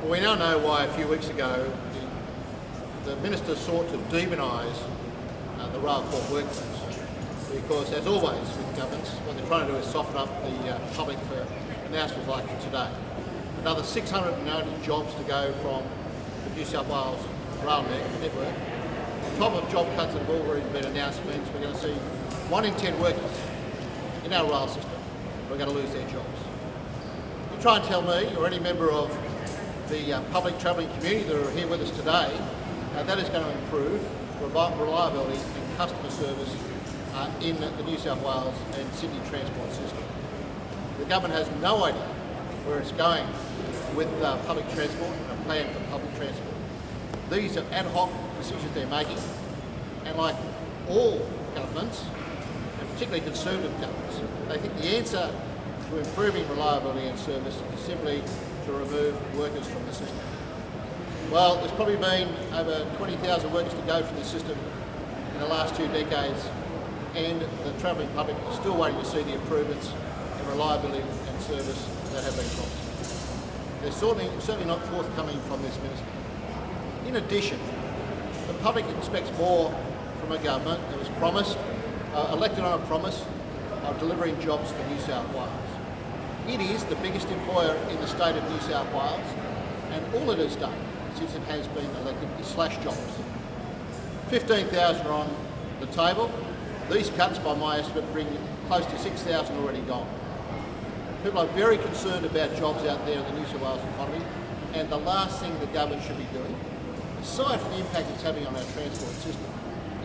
Well, we now know why a few weeks ago the Minister sought to demonise the RailCorp workforce, because as always with governments, what they're trying to do is soften up the public for announcements like today. Another 690 jobs to go from the New South Wales rail network. On top of job cuts that have already been announced means we're going to see 1 in 10 workers in our rail system are going to lose their jobs. You try and tell me, or any member of the public travelling community that are here with us today, that is going to improve reliability and customer service in the New South Wales and Sydney transport system. The government has no idea where it's going with public transport and a plan for public transport. These are ad hoc decisions they're making, and like all governments, and particularly Conservative governments, they think the answer to improving reliability and service is simply to remove workers from the system. Well, there's probably been over 20,000 workers to go from the system in the last 2 decades, and the travelling public is still waiting to see the improvements in reliability and service that have been promised. They're certainly not forthcoming from this minister. In addition, the public expects more from a government that was promised, elected on a promise of delivering jobs for New South Wales. It is the biggest employer in the state of New South Wales, and all it has done since it has been elected is slash jobs. 15,000 are on the table. These cuts, by my estimate, bring close to 6,000 already gone. People are very concerned about jobs out there in the New South Wales economy, and the last thing the government should be doing, aside from the impact it's having on our transport system,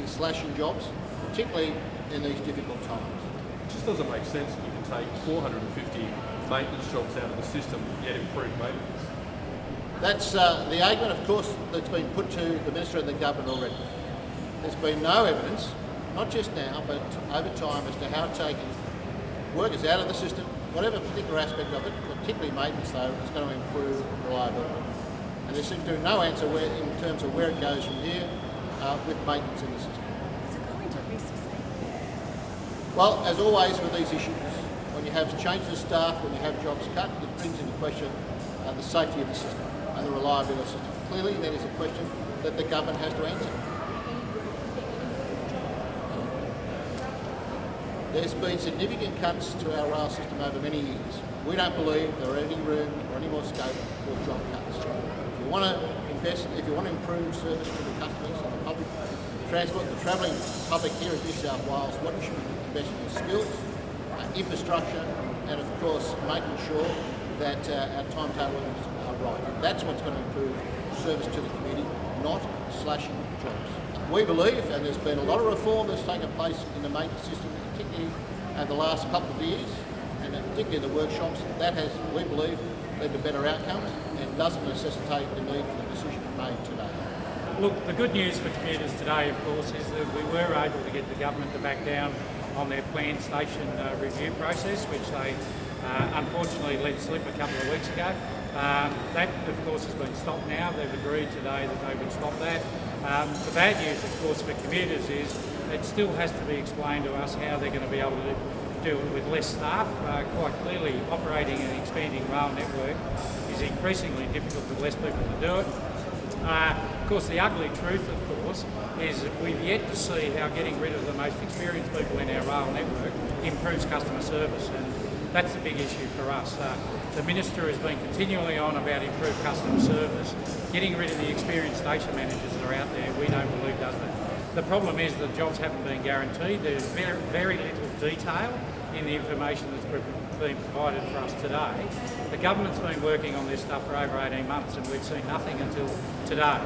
is slashing jobs, particularly in these difficult times. It just doesn't make sense that you can take 450 maintenance jobs out of the system yet improve maintenance. That's the argument, of course, that's been put to the Minister and the government already. There's been no evidence, not just now, but over time, as to how taking workers out of the system, whatever particular aspect of it, particularly maintenance though, is going to improve reliability. And there seems to be no answer in terms of where it goes from here with maintenance in the system. Is it going to risk safety? Well, as always with these issues, when you have changes of staff, when you have jobs cut, it brings into question the safety of the system and the reliability of the system. Clearly, that is a question that the government has to answer. There's been significant cuts to our rail system over many years. We don't believe there are any room or any more scope for job cuts. If you want to invest, if you want to improve service to the customers and the public transport, the travelling public here in New South Wales, what you should be investing in skills, infrastructure, and of course making sure that our timetables are right. That's what's going to improve service to the community, not slashing jobs. We believe, and there's been a lot of reform that's taken place in the maintenance system, particularly over the last couple of years, and particularly in the workshops, that has, we believe, led to better outcomes and doesn't necessitate the need for the decision made today. Look, the good news for commuters today, of course, is that we were able to get the government to back down on their planned station review process, which they unfortunately let slip a couple of weeks ago. That, of course, has been stopped now. They've agreed today that they would stop that. The bad news, of course, for commuters is it still has to be explained to us how they're going to be able to do it with less staff. Quite clearly, operating an expanding rail network is increasingly difficult with less people to do it. Of course, the ugly truth, of course, is that we've yet to see how getting rid of the most experienced people in our rail network improves customer service, and that's the big issue for us. The Minister has been continually on about improved customer service. Getting rid of the experienced station managers that are out there, we don't believe does that. The problem is that jobs haven't been guaranteed. There's very, very little detail in the information that's been provided for us today. The government's been working on this stuff for over 18 months, and we've seen nothing until today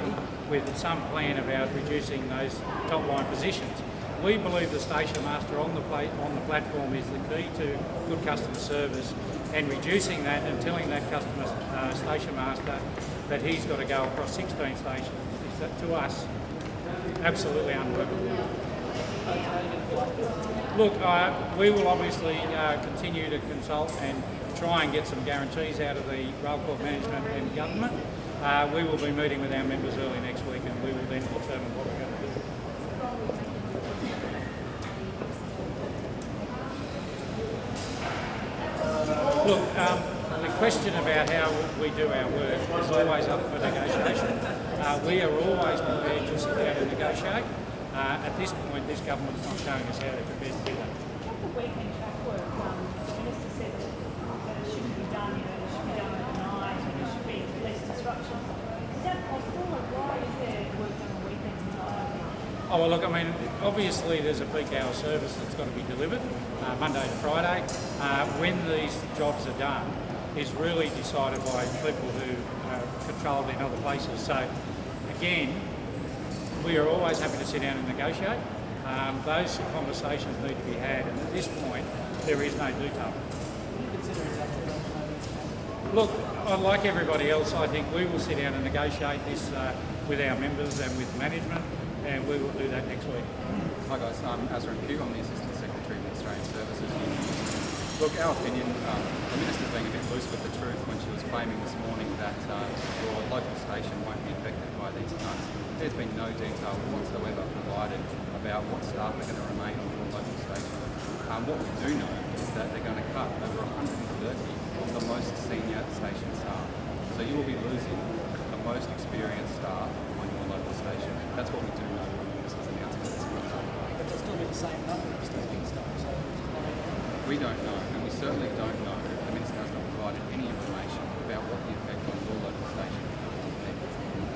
with some plan about reducing those top line positions. We believe the station master on the platform is the key to good customer service, and reducing that and telling that customer station master that he's got to go across 16 stations is, to us, absolutely unworkable. Look, we will obviously continue to consult and try and get some guarantees out of the RailCorp management and government. We will be meeting with our members early next week, and we will then determine what we're going to do. Look, question about how we do our work is always up for negotiation. We are always prepared to sit down and negotiate. At this point, this government's not showing us how they're prepared to do that. The weekend track work, the minister said that it shouldn't be done, it should be done overnight and there should be less disruption. Is that possible? Like, why is there work done on weekends and not overnight? Oh, well, look, I mean, obviously there's a peak hour service that's got to be delivered Monday to Friday. When these jobs are done is really decided by people who control it in other places. So, again, we are always happy to sit down and negotiate. Those conversations need to be had, and at this point, there is no detail. Look, like everybody else, I think we will sit down and negotiate this with our members and with management, and we will do that next week. Hi guys, I'm Asren Pugh, I'm the Assistant Secretary of the Australian Services Union. Look, our opinion, the Minister's being a bit loose with the truth when she was claiming this morning that your local station won't be affected by these cuts. There's been no detail whatsoever provided about what staff are going to remain on your local station. What we do know is that they're going to cut over 130 of the most senior station staff. So you will be losing the most experienced staff on your local station. That's what we do know from the Minister's announcement. But there'll still be the same number of station staff. So we don't know, and we certainly don't know. The Minister has not provided any information about what the effect on your local station is going to be.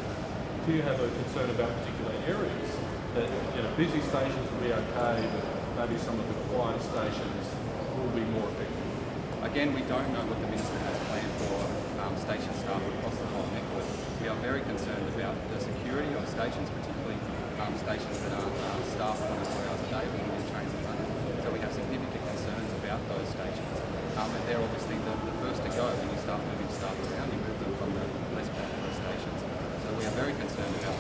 Do you have a concern about particular areas? That busy stations will be okay, but maybe some of the quieter stations will be more effective? Again, we don't know what the Minister has planned for station staff across the whole network. We are very concerned about the security of stations, particularly stations that are staffed 24 hours a day when the trains are running. So we have significant concerns about those stations. And they're obviously the first to go when you start moving staff around. You move them from the less popular stations. So we are very concerned about